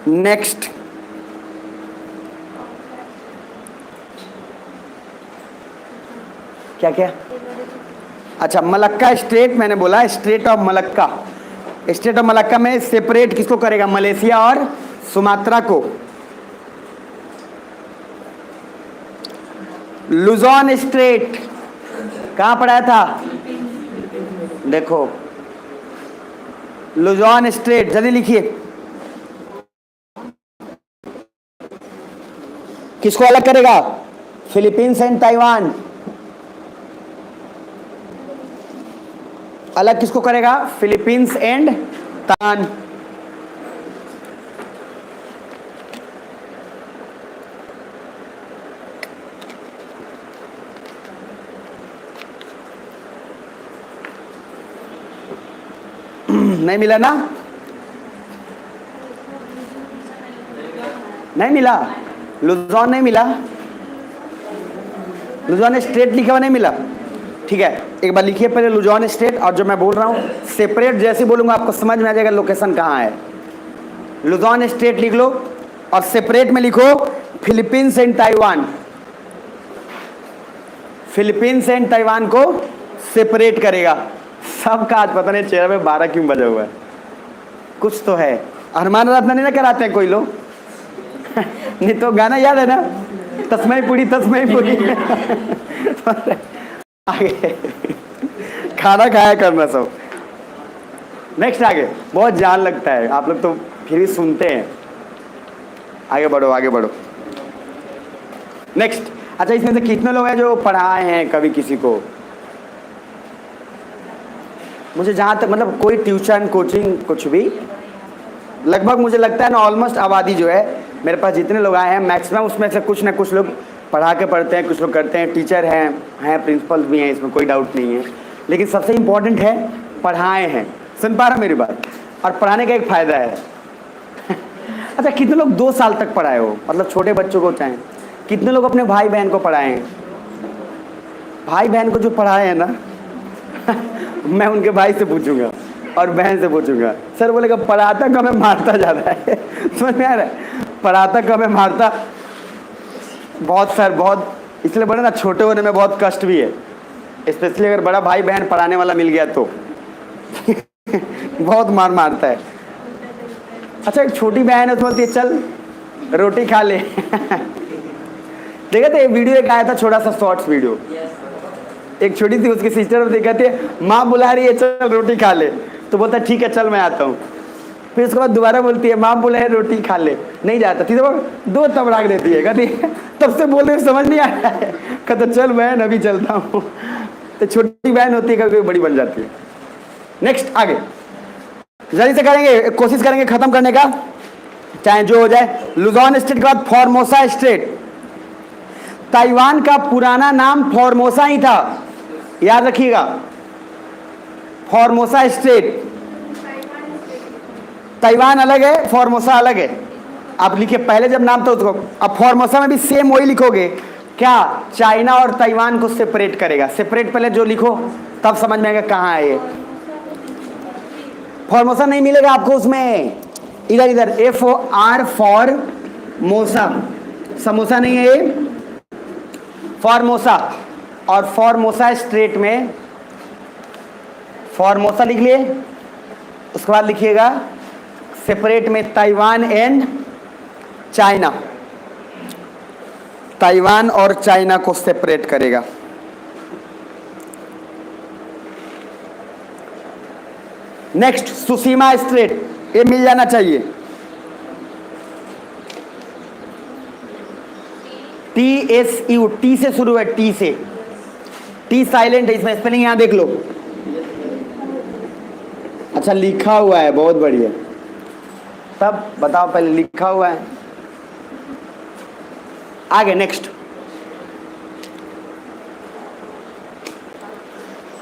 नेक्स्ट, क्या क्या? अच्छा, मलक्का स्ट्रेट मैंने बोला, straight of Malacca. State of Malacca में सेपरेट किसको करेगा? मलेशिया और सुमात्रा को। लुजॉन स्ट्रेट कहां पढ़ाया था? देखो, लुजॉन स्ट्रेट, जल्दी लिखिए। किसको अलग करेगा? Philippines and Taiwan. अलग किसको करेगा? Philippines and Taiwan. नहीं मिला ना? नहीं मिला, लुजॉन नहीं मिला, लुजॉन स्ट्रेट लिखा हुआ नहीं मिला। ठीक है, एक बार लिखिए पहले लुजॉन स्ट्रेट, और जो मैं बोल रहा हूँ सेपरेट जैसे बोलूंगा आपको समझ में आ जाएगा लोकेशन कहाँ है। लुजॉन स्ट्रेट लिख लो और सेपरेट में लिखो Philippines and Taiwan. Philippines and Taiwan को सेपरेट करेगा। सबका आज पता नहीं चेहरे पे 12 क्यों बजा हुआ है, कुछ तो है। अरमान रत्ना नहीं ना कराते हैं कोई लोग? नहीं तो गाना याद है ना, तस्मै पूरी तस्मै पूरी। आगे खाना खाया करना सब। नेक्स्ट आगे, बहुत जान लगता है, आप लोग तो फिर भी सुनते हैं। आगे बढ़ो आगे बढ़ो। नेक्स्ट, अच्छा इसमें से कितने लोग हैं जो पढ़ाए हैं कभी किसी को? मुझे जहाँ तक मतलब कोई ट्यूशन कोचिंग कुछ भी, लगभग मुझे लगता है ना ऑलमोस्ट आबादी जो है मेरे पास जितने लोग आए हैं मैक्सिमम उसमें से कुछ ना कुछ लोग पढ़ा के पढ़ते हैं, कुछ लोग करते हैं, टीचर हैं प्रिंसिपल भी हैं, इसमें कोई डाउट नहीं है। लेकिन सबसे इम्पोर्टेंट है पढ़ाए हैं। सुन पा रहा मेरी बात? और पढ़ाने का एक फ़ायदा है। अच्छा, कितने लोग 2 साल तक पढ़ाए हो? मतलब छोटे बच्चों को चाहें, कितने लोग अपने भाई बहन को पढ़ाए हैं? भाई बहन को जो पढ़ाए हैं ना मैं उनके भाई से पूछूंगा और बहन से पूछूंगा, सर बोलेगा पढ़ाता कम है मारता ज़्यादा है। समझ में आ रहा है? पढ़ाता कम है मारता बहुत सर, बहुत इसलिए बोले ना छोटे होने में बहुत कष्ट भी है, स्पेशली अगर बड़ा भाई बहन पढ़ाने वाला मिल गया तो बहुत मार मारता है। अच्छा, एक छोटी बहन है तो बोलती है चल रोटी खा ले। देखा था एक वीडियो एक आया था, छोटा सा शॉर्ट्स वीडियो, एक छोटी सी उसकी सिस्टर दिखाती है, माँ बुला रही है चल रोटी खा ले, तो बोलता है ठीक है चल मैं आता हूँ। फिर उसके बाद दोबारा बोलती है माँ बुला है रोटी खा ले, नहीं जाता, तीसरे बार 2 तब राग देती है, कहती है तब से बोल रहे समझ नहीं आया है, कहता चल बहन अभी चलता हूँ। तो छोटी बहन होती है कभी बड़ी बन जाती है। नेक्स्ट आगे जल्दी से करेंगे, कोशिश करेंगे खत्म करने का चाहे जो हो जाए। लुजॉन स्ट्रेट के बाद फॉर्मोसा स्ट्रेट। ताइवान का पुराना नाम फॉर्मोसा ही था, याद रखिएगा। फॉर्मोसा स्ट्रेट, ताइवान अलग है फॉर्मोसा अलग है। आप लिखिए पहले जब नाम था उसको, अब फॉर्मोसा में भी सेम वही लिखोगे। क्या चाइना और ताइवान को सेपरेट करेगा? सेपरेट पहले जो लिखो तब समझ में आएगा कहाँ है ये। फॉर्मोसा नहीं मिलेगा आपको उसमें, इधर इधर FOR फॉर मोसा, समोसा नहीं है ये, फॉर्मोसा। और फॉर्मोसा स्ट्रेट में फॉर्मोसा लिख लिए, उसके बाद लिखिएगा सेपरेट में ताइवान एंड चाइना, ताइवान और चाइना को सेपरेट करेगा। नेक्स्ट सुसीमा स्ट्रेट, ये मिल जाना चाहिए। TSU, टी से शुरू है, टी से, टी साइलेंट है इसमें, स्पेलिंग यहां देख लो। अच्छा लिखा हुआ है, बहुत बढ़िया। तब बताओ पहले लिखा हुआ है। आगे नेक्स्ट,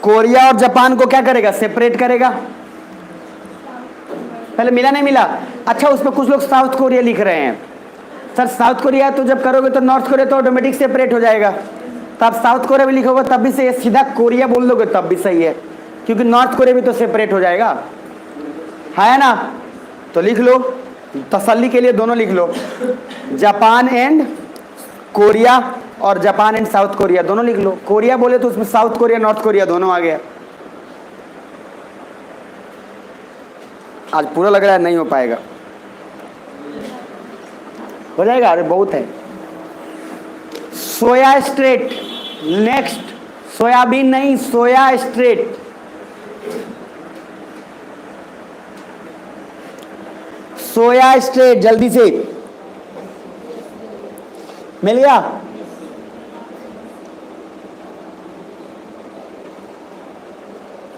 कोरिया और जापान को क्या करेगा? सेपरेट करेगा। पहले मिला नहीं मिला? अच्छा उसमें कुछ लोग साउथ कोरिया लिख रहे हैं, सर साउथ कोरिया तो जब करोगे तो नॉर्थ कोरिया तो ऑटोमेटिक सेपरेट हो जाएगा, तब साउथ कोरिया भी लिखोगे तब भी सही है, सीधा कोरिया बोल दोगे तब भी सही है, क्योंकि नॉर्थ कोरिया भी तो सेपरेट हो जाएगा, है ना? तो लिख लो, तसल्ली के लिए दोनों लिख लो, जापान एंड कोरिया और जापान एंड साउथ कोरिया दोनों लिख लो। कोरिया बोले तो उसमें साउथ कोरिया नॉर्थ कोरिया दोनों आ गया। आज पूरा लग रहा है नहीं हो पाएगा, हो जाएगा, अरे बहुत है। सोया स्ट्रेट, नेक्स्ट, सोयाबीन नहीं, सोया स्ट्रेट। सोया स्ट्रेट जल्दी से मिल गया।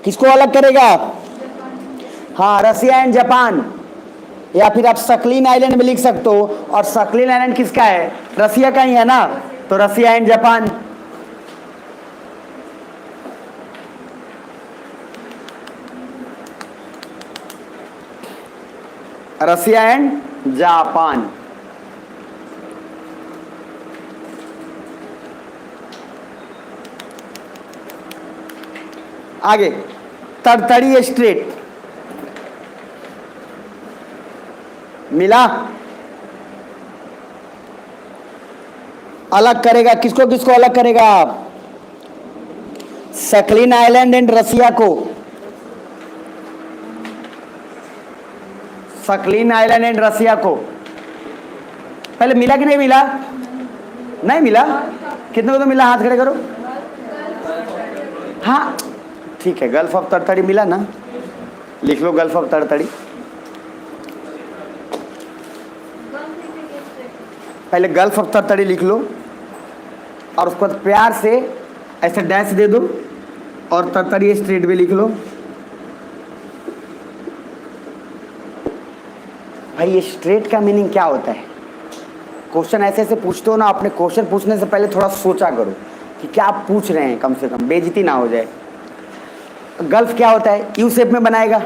किसको अलग करेगा? हाँ, रसिया एंड जापान, या फिर आप सकलीन आइलैंड में लिख सकते हो। और सकलीन आइलैंड किसका है? रसिया का ही है ना, तो Russia and Japan. Russia and Japan. आगे तरतड़ी स्ट्रेट मिला, अलग करेगा किसको किसको अलग करेगा? सकलीन आइलैंड एंड रसिया को, सकलीन आइलैंड एंड रसिया को। पहले मिला कि नहीं मिला? नहीं मिला। कितने को तो मिला? हाथ खड़े करो। हाँ ठीक है, गल्फ ऑफ तरतड़ी मिला ना, लिख लो गल्फ ऑफ तरतड़ी। पहले गल्फ ऑफ तरतड़ी लिख लो और उसके बाद प्यार से ऐसे डैश दे दो और तरतड़ी स्ट्रेट भी लिख लो। भाई ये स्ट्रेट का मीनिंग क्या होता है? क्वेश्चन ऐसे ऐसे पूछते हो ना, अपने क्वेश्चन पूछने से पहले थोड़ा सोचा करो कि क्या आप पूछ रहे हैं, कम से कम बेइज्जती ना हो जाए। गल्फ क्या होता है? यू शेप में बनाएगा,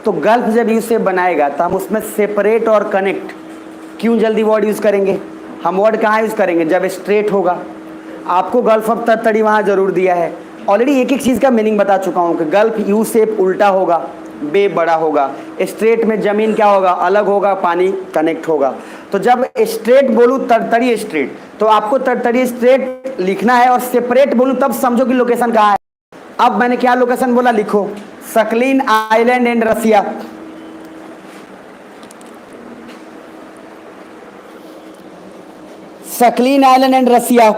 तो गल्फ जब यू शेप बनाएगा तो हम उसमें सेपरेट और कनेक्ट क्यों जल्दी वर्ड यूज़ करेंगे? हम वर्ड कहाँ यूज़ करेंगे? जब स्ट्रेट होगा। आपको गल्फ ऑफ तरतड़ी वहाँ जरूर दिया है। ऑलरेडी एक एक चीज़ का मीनिंग बता चुका हूँ कि गल्फ यू शेप उल्टा होगा, बे बड़ा होगा, स्ट्रेट में ज़मीन क्या होगा? अलग होगा, पानी कनेक्ट होगा। तो जब स्ट्रेट बोलूँ तरतड़ी स्ट्रेट, तो आपको तरतड़ी स्ट्रेट लिखना है, और सेपरेट बोलूँ तब समझो कि लोकेशन कहाँ है। अब मैंने क्या लोकेशन बोला, लिखो Sakhalin Island and Russia. Sakhalin Island and Russia.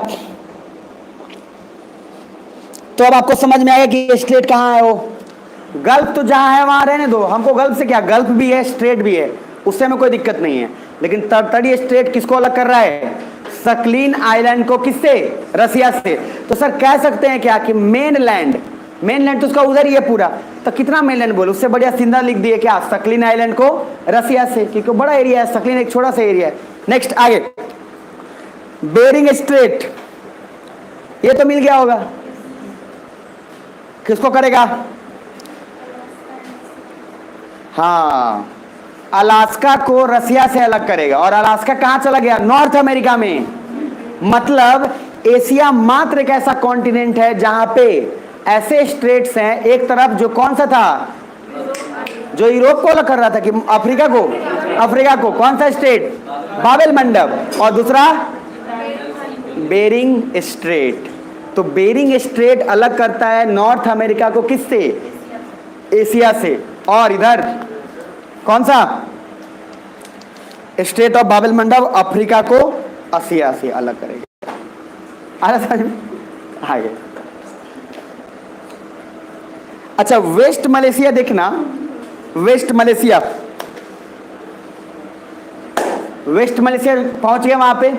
तो अब आपको समझ में आएगा कि स्ट्रेट कहाँ है। वो गल्फ तो जहां है वहां रहने दो, हमको गल्फ से क्या, गल्फ भी है स्ट्रेट भी है, उससे में कोई दिक्कत नहीं है। लेकिन तरतड़ी स्ट्रेट किसको अलग कर रहा है? सकलीन आइलैंड को। किससे? रसिया से। तो सर कह सकते हैं क्या कि मेनलैंड, मेनलैंड तो उसका उधर ही है पूरा, तो कितना मेनलैंड बोलो? उससे बढ़िया सिंधा लिख दिए क्या, सकलीन आइलैंड को रसिया से, क्योंकि बड़ा एरिया है, सकलीन एक छोटा सा एरिया है। नेक्स्ट आगे बेरिंग स्ट्रेट, ये तो मिल गया होगा। किसको करेगा? हाँ, अलास्का को रसिया से अलग करेगा। और अलास्का कहां चला गया? नॉर्थ अमेरिका में। मतलब एशिया मात्र एक ऐसा कॉन्टिनेंट है जहां पे ऐसे स्ट्रेट्स हैं, एक तरफ जो कौन सा था, जो यूरोप को अलग कर रहा था, कि अफ्रीका को, अफ्रीका को कौन सा स्ट्रेट? बाबेल मंडप। और दूसरा बेरिंग स्ट्रेट। तो बेरिंग स्ट्रेट अलग करता है नॉर्थ अमेरिका को किससे? एशिया से। और इधर कौन सा? स्ट्रेट ऑफ बाबेल मंडप अफ्रीका को एशिया से अलग करेगा। आ समझ में? आगे अच्छा, वेस्ट मलेशिया देखना, वेस्ट मलेशिया, वेस्ट मलेशिया पहुंच गया वहां पे।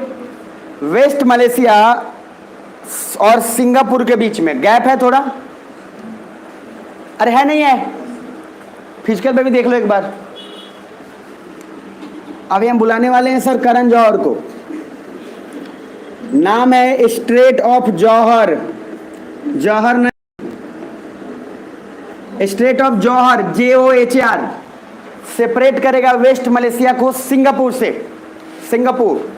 वेस्ट मलेशिया और सिंगापुर के बीच में गैप है थोड़ा। अरे है नहीं है? फिजिकल पे भी देख लो एक बार। अभी हम बुलाने वाले हैं सर करण जौहर को। नाम है स्ट्रेट ऑफ जौहर, जौहर नहीं, strait of Johor, JOHR। Separate करेगा वेस्ट मलेशिया को सिंगापुर से। सिंगापुर,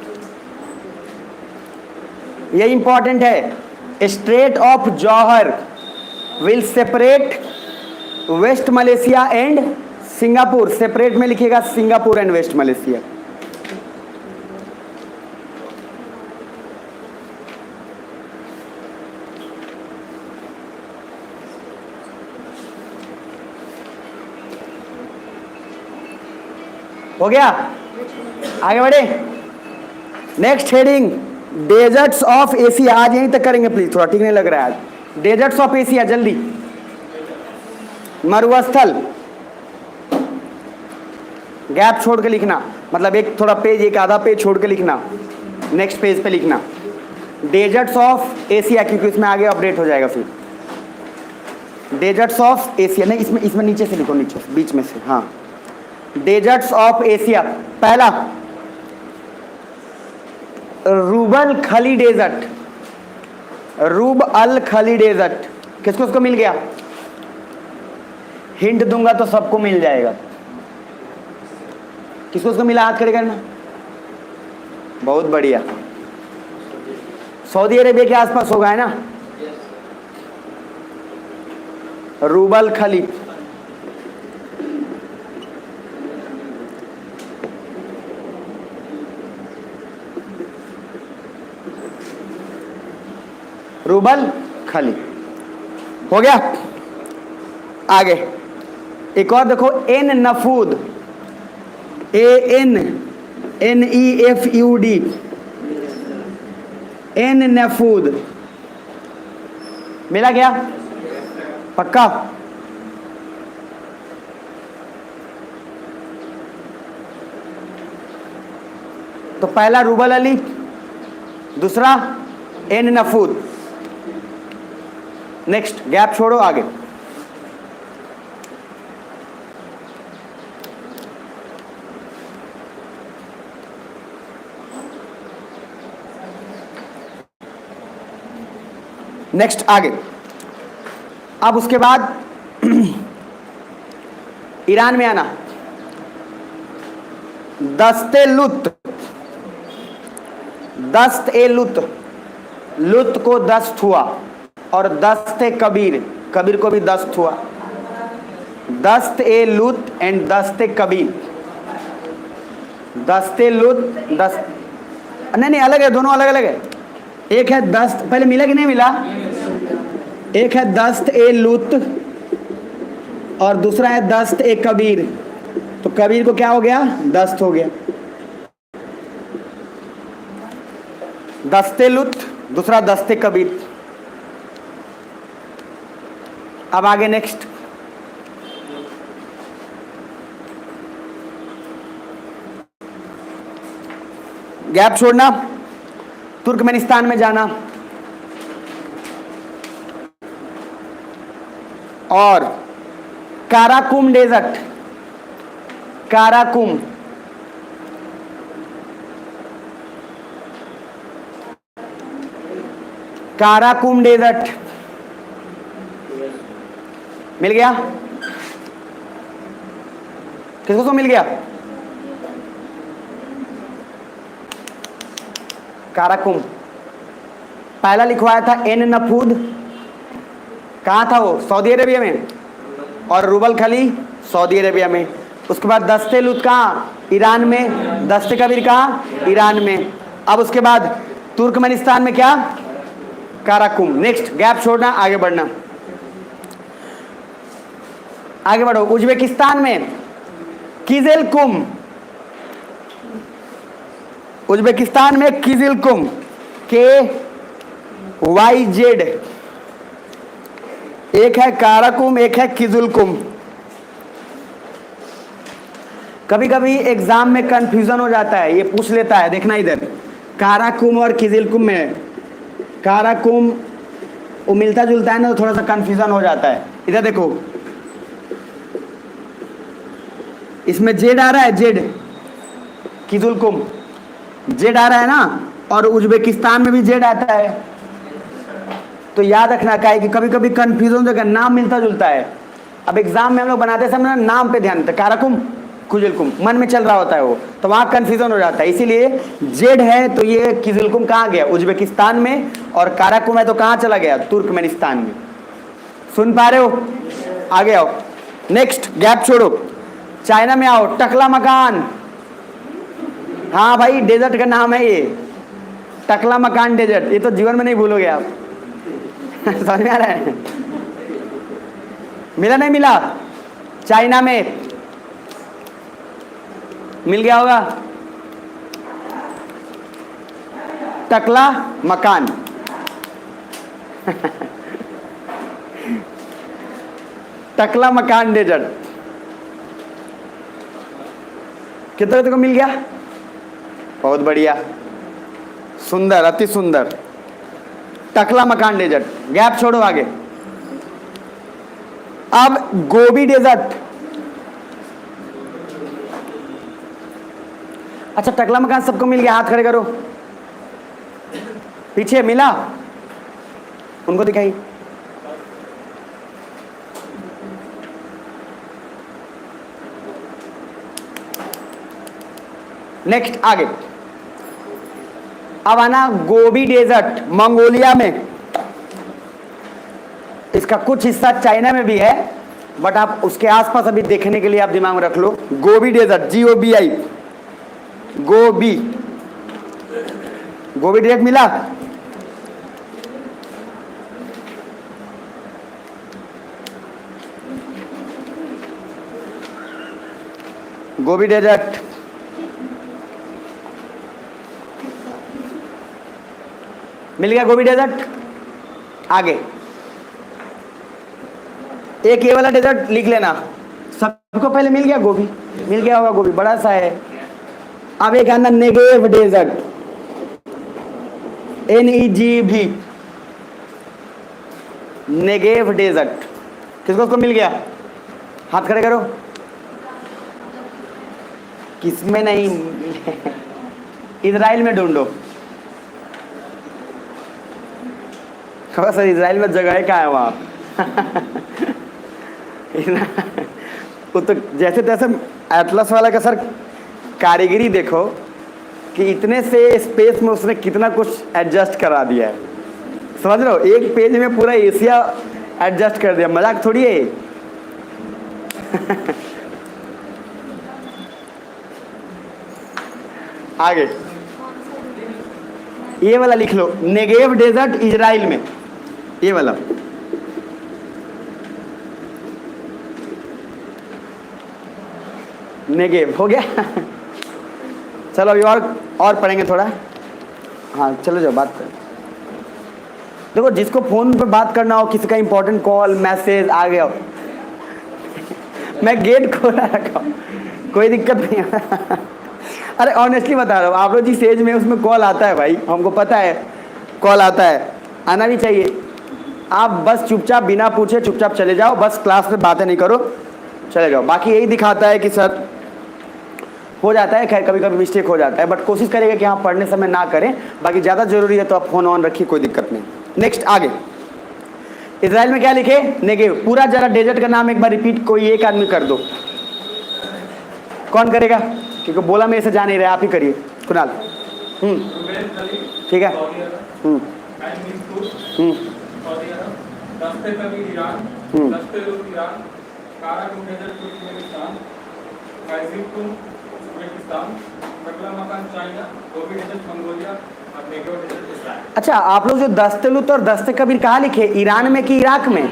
ये इंपॉर्टेंट है। Strait of Johor will separate west Malaysia and Singapore. Separate में लिखिएगा सिंगापुर एंड वेस्ट मलेशिया। हो गया, आगे बढ़े। Next heading, desserts of Asia. आज यहीं तक करेंगे प्लीज, थोड़ा ठीक नहीं लग रहा है आज। डेजर्ट्स ऑफ एशिया, जल्दी। मरुस्थल, गैप छोड़ के लिखना, मतलब एक थोड़ा पेज, एक आधा पेज छोड़ के लिखना, नेक्स्ट पेज पे लिखना डेजर्ट्स ऑफ एशिया, क्योंकि इसमें आगे अपडेट हो जाएगा फिर। डेजर्ट्स ऑफ एशिया नहीं, इसमें नीचे से लिखो, नीचे से, बीच में से, हाँ। डेजर्ट्स ऑफ एशिया, पहला रूबल खली डेजर्ट, रूब अल खली डेजर्ट, किसको उसको मिल गया? हिंट दूंगा तो सबको मिल जाएगा। किसको उसको मिला? हाथ खड़े करना। बहुत बढ़िया, सऊदी अरेबिया के आसपास होगा, है ना? रूबल खली, रूबल खली हो गया। आगे एक और देखो, एन नफूद, ANNEFUD, एन नफूद मिला क्या? पक्का? तो पहला रूबल अली, दूसरा एन नफूद। नेक्स्ट, गैप छोड़ो, आगे। नेक्स्ट, आगे। अब उसके बाद ईरान में आना, दस्ते लुत, दस्त ए लुत, लुत को दस्त हुआ, और दस्ते कबीर, कबीर को भी दस्त हुआ। दस्त ए लुत एंड दस्ते कबीर, दस्ते लुत, दस्त नहीं अलग है, दोनों अलग अलग है। एक है दस्त, पहले मिला कि नहीं मिला? एक है दस्त ए लुत और दूसरा है दस्त ए कबीर। तो कबीर को क्या हो गया? दस्त हो गया। दस्ते लुत, दूसरा दस्ते कबीर। अब आगे नेक्स्ट, गैप छोड़ना, तुर्कमेनिस्तान में जाना, और Karakum Desert, Karakum, Karakum Desert मिल गया? किसको तो मिल गया? काराकुम पहला लिखवाया था एन नफूद, कहाँ था वो? सऊदी अरेबिया में, और रूबल खली सऊदी अरेबिया में। उसके बाद दस्ते लुत कहाँ? ईरान में। दस्ते कबीर कहाँ? ईरान में। अब उसके बाद तुर्कमेनिस्तान में क्या? काराकुम। नेक्स्ट, गैप छोड़ना, आगे बढ़ना, आगे बढ़ो। उज्बेकिस्तान में किजिलकुम, उज्बेकिस्तान में किजिलकुम, KYZ। एक है काराकुम, एक है किजिलकुम। कभी कभी एग्जाम में कंफ्यूजन हो जाता है, ये पूछ लेता है, देखना इधर, काराकुम और किजिलकुम में, काराकुम वो मिलता जुलता है ना, तो थोड़ा सा कंफ्यूजन हो जाता है। इधर देखो, इसमें जेड आ रहा है, जेड, किजिलकुम जेड आ रहा है ना, और उज्बेकिस्तान में भी जेड आता है। तो याद रखना का है कि कभी कभी कंफ्यूजन होगा, नाम मिलता जुलता है। अब एग्जाम में हम लोग बनाते समय नाम पे ध्यान देते, काराकुम किजिलकुम मन में चल रहा होता है वो, तो वहाँ कंफ्यूजन हो जाता है। इसीलिए जेड है तो ये किजिलकुम कहाँ गया? उज्बेकिस्तान में, और काराकुम है तो कहाँ चला गया? तुर्कमेनिस्तान में। सुन पा रहे हो? आगे आओ। नेक्स्ट, गैप छोड़ो, चाइना में आओ, टकला मकान। हाँ भाई, डेजर्ट का नाम है ये, टकला मकान डेजर्ट। ये तो जीवन में नहीं भूलोगे आप। समझ में आ रहा है? मिला नहीं मिला? चाइना में मिल गया होगा। टकला मकान टकला मकान डेजर्ट, कितना को मिल गया? बहुत बढ़िया, सुंदर, अति सुंदर। टकला मकान डेजर्ट, गैप छोड़ो आगे। अब गोबी डेजर्ट। अच्छा, टकला मकान सबको मिल गया, हाथ खड़े करो। पीछे मिला, उनको दिखाई। नेक्स्ट आगे। अब आना गोबी डेजर्ट मंगोलिया में। इसका कुछ हिस्सा चाइना में भी है, बट आप उसके आसपास अभी देखने के लिए आप दिमाग में रख लो। Gobi desert, GOBI, Gobi, Gobi desert मिला। गोबी डेजर्ट मिल गया। गोबी डेजर्ट आगे। एक ये वाला डेजर्ट लिख लेना, सबको पहले मिल गया गोबी, मिल गया होगा गोबी, बड़ा सा है। अब एक आना Negev desert, NEGV, Negev desert. किसको को मिल गया? हाथ खड़े करो। किसमें नहीं इजराइल में ढूंढो। सर इजराइल में जगह क्या है वहाँ? वो तो जैसे तैसे एटलस वाला का सर कारीगरी देखो कि इतने से स्पेस में उसने कितना कुछ एडजस्ट करा दिया है, समझ रहे हो? एक पेज में पूरा एशिया एडजस्ट कर दिया, मजाक थोड़ी है। आगे ये वाला लिख लो, नेगेव डेजर्ट इजराइल में, ये वाला। नेगेव हो गया। चलो अभी और पढ़ेंगे थोड़ा। हाँ चलो जाओ बात कर। देखो जिसको फोन पे बात करना हो, किसी का इंपॉर्टेंट कॉल मैसेज आ गया, मैं गेट खोला रखा हूँ, कोई दिक्कत नहीं है। अरे ऑनेस्टली बता रहा हूँ, आप लोग जिस एज में उसमें कॉल आता है भाई, हमको पता है कॉल आता है, आना भी चाहिए। आप बस चुपचाप बिना पूछे चुपचाप चले जाओ, बस क्लास में बातें नहीं करो, चले जाओ। बाकी यही दिखाता है कि सर हो जाता है, खैर कभी कभी मिस्टेक हो जाता है, बट कोशिश करेगा कि हाँ पढ़ने समय ना करें। बाकी ज़्यादा जरूरी है तो आप फोन ऑन रखिए, कोई दिक्कत नहीं। नेक्स्ट आगे। इजराइल में क्या लिखे? नेगेव। पूरा जरा डेजर्ट का नाम एक बार रिपीट कोई एक आदमी कर दो। कौन करेगा? क्योंकि बोला मैं इसे जा नहीं रहा, आप ही करिए। कुणाल। ठीक है। अच्छा आप लोग जो दस्तलुत और दस्ते कबीर कहाँ लिखे? ईरान में कि इराक में?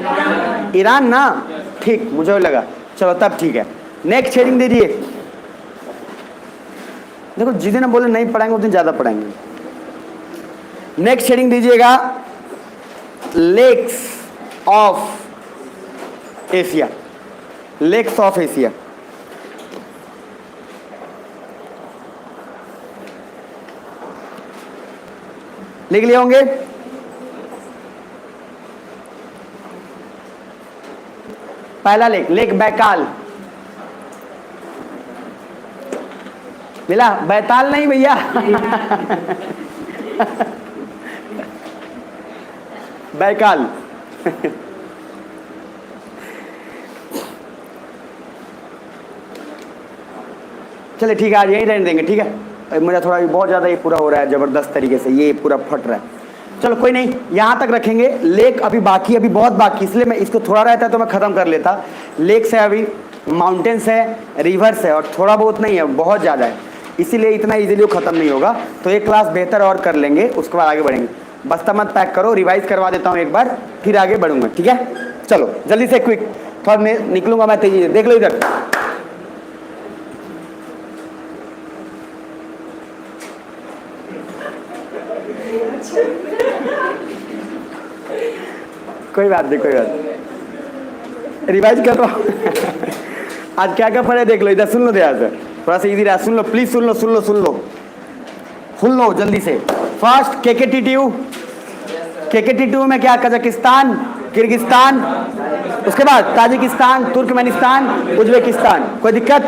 ईरान ना, ठीक मुझे लगा। चलो तब ठीक है। नेक्स्ट हेडिंग दीजिए। देखो जिस दिन हम बोले नहीं पढ़ाएंगे उस दिन ज़्यादा पढ़ाएंगे। नेक्स्ट हेडिंग दीजिएगा, lakes of Asia. Lakes of Asia. लिख लिए होंगे? पहला लेक, लेक बैकाल। मिला? बैताल नहीं भैया। बैकाल। चलिए ठीक है, आज यहीं रहने देंगे, ठीक है? मुझे थोड़ा बहुत ज़्यादा ये पूरा हो रहा है ज़बरदस्त तरीके से, ये पूरा फट रहा है। चलो कोई नहीं, यहाँ तक रखेंगे। लेक अभी बाकी, अभी बहुत बाकी, इसलिए मैं इसको थोड़ा रहता तो मैं ख़त्म कर लेता। लेक्स है, अभी माउंटेन्स है, रिवर्स है, और थोड़ा बहुत नहीं है, बहुत ज़्यादा है, इसीलिए इतना इजीली वो ख़त्म नहीं होगा। तो एक क्लास बेहतर और कर लेंगे, उसके बाद आगे बढ़ेंगे। बस्ता मत पैक करो, रिवाइज करवा देता हूँ एक बार, फिर आगे बढ़ूंगा, ठीक है? चलो जल्दी से क्विक, थोड़ा मैं निकलूंगा, मैं तेजी से। देख लो इधर, कोई बात नहीं, कोई बात नहीं, रिवाइज कर रहा हूँ। आज क्या क्या पढ़े देख लो, इधर सुन लो ध्यान से, थोड़ा सा इजी रहा, सुन लो प्लीज, सुन लो सुन लो सुन लो सुन लो जल्दी से। फर्स्ट KKT2 में क्या, कजाकिस्तान, किर्गिस्तान, उसके बाद ताजिकिस्तान, तुर्कमेनिस्तान, उज्बेकिस्तान। कोई दिक्कत?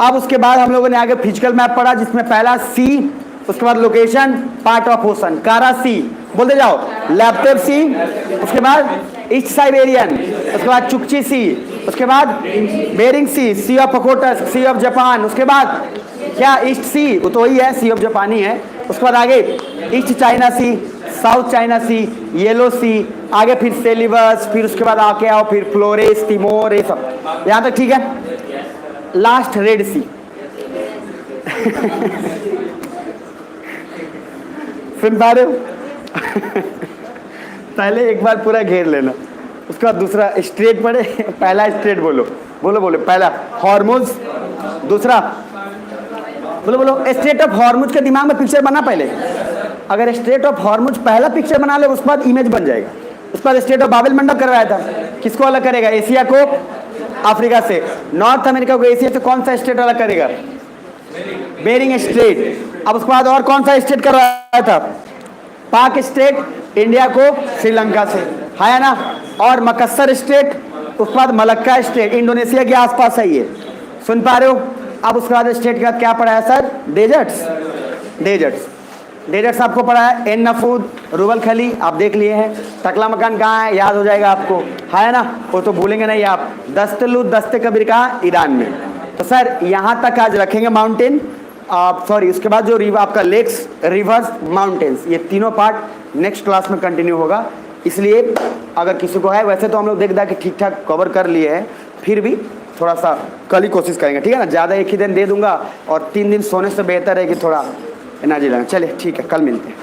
अब उसके बाद हम लोगों ने आगे फिजिकल मैप पढ़ा, जिसमें पहला सी, उसके बाद लोकेशन, पार्ट ऑफ ओशन, कारा सी, बोलते जाओ, लैपटेप सी, उसके बाद ईस्ट साइबेरियन, उसके बाद चुकची सी, उसके बाद Bering Sea of Okhotsk, Sea of Japan, उसके बाद क्या, ईस्ट सी, वो तो वही है, सी ऑफ जापानी है। उसके बाद आगे ईस्ट चाइना सी, साउथ चाइना सी, येलो सी, आगे फिर सेलिबस, फिर उसके बाद आके आओ फिर फ्लोरेस, तिमोर, ये सब यहाँ तक ठीक है। लास्ट रेड सी। सुन पा रहे हो? पहले एक बार पूरा घेर लेना, उसके बाद दूसरा स्ट्रेट पढ़े। पहला स्ट्रेट बोलो, बोलो बोलो, पहला हॉर्मुज, दूसरा बोलो बोलो, स्ट्रेट ऑफ हॉर्मुज के दिमाग में पिक्चर बना पहले। अगर स्ट्रेट ऑफ हॉर्मुज पहला पिक्चर बना ले, उसके बाद इमेज बन जाएगा। उसके बाद स्ट्रेट ऑफ बाबेल मंडप करवाया था, किसको अलग करेगा, एशिया को अफ्रीका से, नॉर्थ अमेरिका को एशिया से कौन सा स्टेट अलग करेगा, बेरिंग स्ट्रेट। अब उसके बाद और कौन सा स्टेट करवाया था, पाक स्टेट, इंडिया को श्रीलंका से, है ना, और मकसर स्टेट, उसके बाद मलक्का स्टेट, इंडोनेशिया के आसपास है ये, सुन पा रहे हो? अब उसके बाद स्टेट के बाद क्या पढ़ाया सर, डेजर्ट्स आपको पढ़ा है, एन नफूद, रूबल खली आप देख लिए हैं, टकला मकान कहाँ है, याद हो जाएगा आपको, है ना, वो तो भूलेंगे नहीं आप। दस्ते कबीर कहाँ, ईरान में। तो सर यहाँ तक आज रखेंगे माउंटेन, सॉरी उसके बाद जो आपका लेक्स, रिवर्स, माउंटेन्स, ये तीनों पार्ट नेक्स्ट क्लास में कंटिन्यू होगा। इसलिए अगर किसी को है, वैसे तो हम लोग देख के ठीक ठाक कवर कर लिए हैं, फिर भी थोड़ा सा कल ही कोशिश करेंगे, ठीक है ना, ज़्यादा एक ही दिन दे दूंगा और 3 दिन सोने से बेहतर है कि थोड़ा एनर्जी लगा। चलिए ठीक है, कल मिलते हैं।